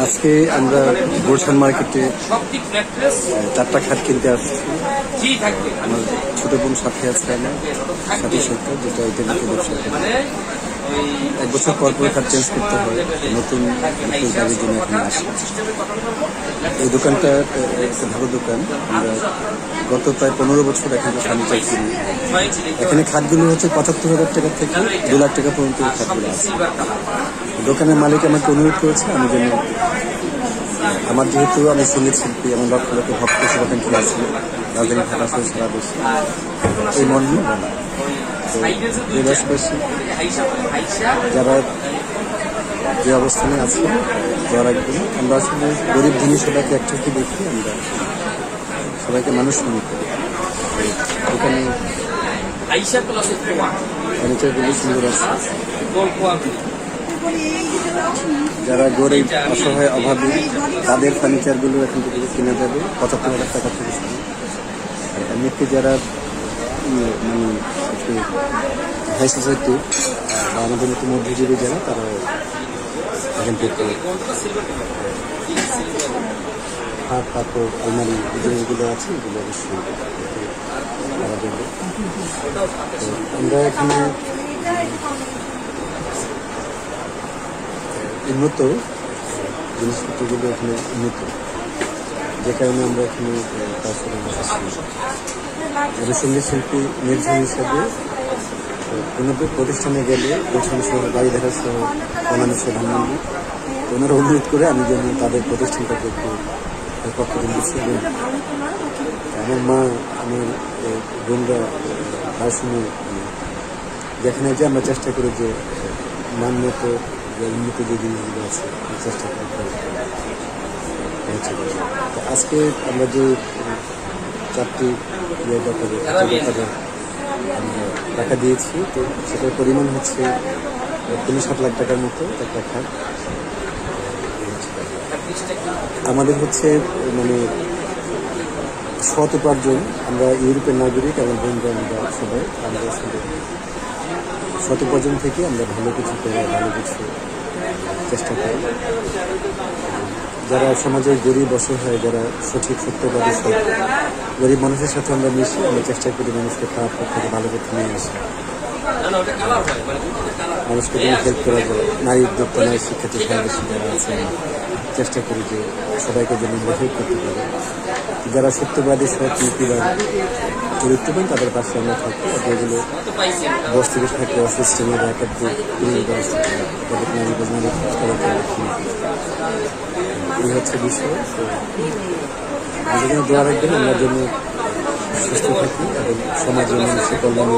আজকে আমরা গুলশান মার্কেটে চারটা খাট কিনতে আসছি। আমার ছোট বোন সাথে আছে, আমার সাথী সরকার, যেটা ইন্টারনেটে ব্যবসা করে। 1 বছর পর পর খাট চেঞ্জ করতে হয়, নতুন গাড়ির জন্য এখানে আসি। এই দোকানটা একটা ভালো দোকান। আমরা গত প্রায় 15 বছর এখানে ফার্নিচার কিনি। এখানে খাটগুলো হচ্ছে 75,000 টাকা থেকে 2 লাখ টাকা পর্যন্ত খাটগুলো আছে। দোকানের মালিক আমাকে অনুরোধ করেছে আমি যেন, আমার যেহেতু আমি সঙ্গীত শিল্পী, আমার লক্ষ লক্ষ ভক্ত শুভাকাঙ্ক্ষী আছে রাজধানী ঢাকা সহ সারা দেশে, এই মন নিয়ে বলা। তো দেশবাসী যারা যে অবস্থানে আছে দোয়া রাখবেন। আমরা আসলে গরিব ধনী সবাইকে এক চোখে দেখি, আমরা সবাইকে মানুষ মনে করি। এখানে ফার্নিচারগুলো সুন্দর আছে। যারা গরিব, অসহায়, অভাবী, তাদের ফার্নিচারগুলো এখান থেকে কেনা যাবে 75,000 টাকা থেকে শুরু। এমনিতে যারা মানে হাই সোসাইটি বা আমাদের মতো মধ্যজীবী যারা, তারা এখান থেকে খাট, কাপড়, আলমারি, এই জিনিসগুলো আছে, এগুলো অবশ্যই করা যাবে। আমরা এখানে উন্নত জিনিসপত্রগুলো এখানে উন্নত, যে কারণে আমরা এখানে কাজ করে বসেছি। আমি সঙ্গীত শিল্পী নির্জন হিসাবে কোনো প্রতিষ্ঠানে গেলে গুলশান শহর, বাড়ি দেখা সহ অন্যান্য ধানমন্ডি, ওনারা অনুরোধ করে আমি যেন তাদের প্রতিষ্ঠানটাকে একটু পক্ষ দিচ্ছি। আমার মা, আমার বোনরা তার সময় যেখানে যে আমরা চেষ্টা করি যে মানমত উন্নত যে জিনিসগুলো আছে চেষ্টা করি। আজকে আমরা যে 4টি ব্যাপারে আমরা টাকা দিয়েছি, তো সেটার পরিমাণ হচ্ছে 7 লাখ টাকার মতো একটা খাট। আমাদের হচ্ছে মানে সৎ উপার্জন, আমরা ইউরোপের নাগরিক, আমার বোনরা, আমরা সবাই আমরা আসলে সৎ উপার্জন থেকে আমরা ভালো কিছু করে, ভালো কিছু চেষ্টা করি। যারা সমাজের গরিব, অসহায়, যারা সঠিক সত্যবাদী, সব গরিব মানুষের সাথে আমরা মিশি, আমরা চেষ্টা করি মানুষকে খারাপ পথ থেকে ভালো পথে নিয়ে আসি, মানুষকে যেন হেল্প করা যায়। নারী উদ্যোক্তা, নারী শিক্ষার্থী, সমাবেশী যারা আছে, চেষ্টা করি যে সবাইকে যেন আমরা হেল্প করতে পারি। যারা সত্যবাদী, সৎ, নীতিবান, চরিত্রবান, তাদের পাশে আমরা থাকি। আর যেগুলো বস্তিতে থাকে, অসুস্থ মেয়েরা, একাধিক এই হচ্ছে বিষয়। তো আমাদের জন্য দোয়া রাখবেন, আমরা যেন সুস্থ থাকি এবং সমাজের মানুষের কল্যাণে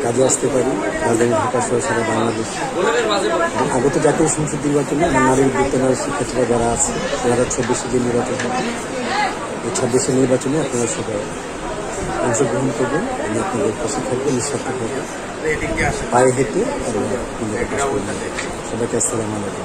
কাজে আসতে পারি, রাজধানী ঢাকা সহ সারা বাংলাদেশ। আগত জাতীয় সংসদ নির্বাচনে আমার নারী উদ্যোক্তা, নারী শিক্ষার্থীরা যারা আছে, 2026 যে নির্বাচন হবে, এই 26 নির্বাচনে আপনারা সবাই অংশগ্রহণ করবেন। আমি আপনাদের পাশে থাকবো, নিঃস্বার্থ থাকবো, পায়ে হেঁটে সবাইকে আসসালামু আলাইকুম।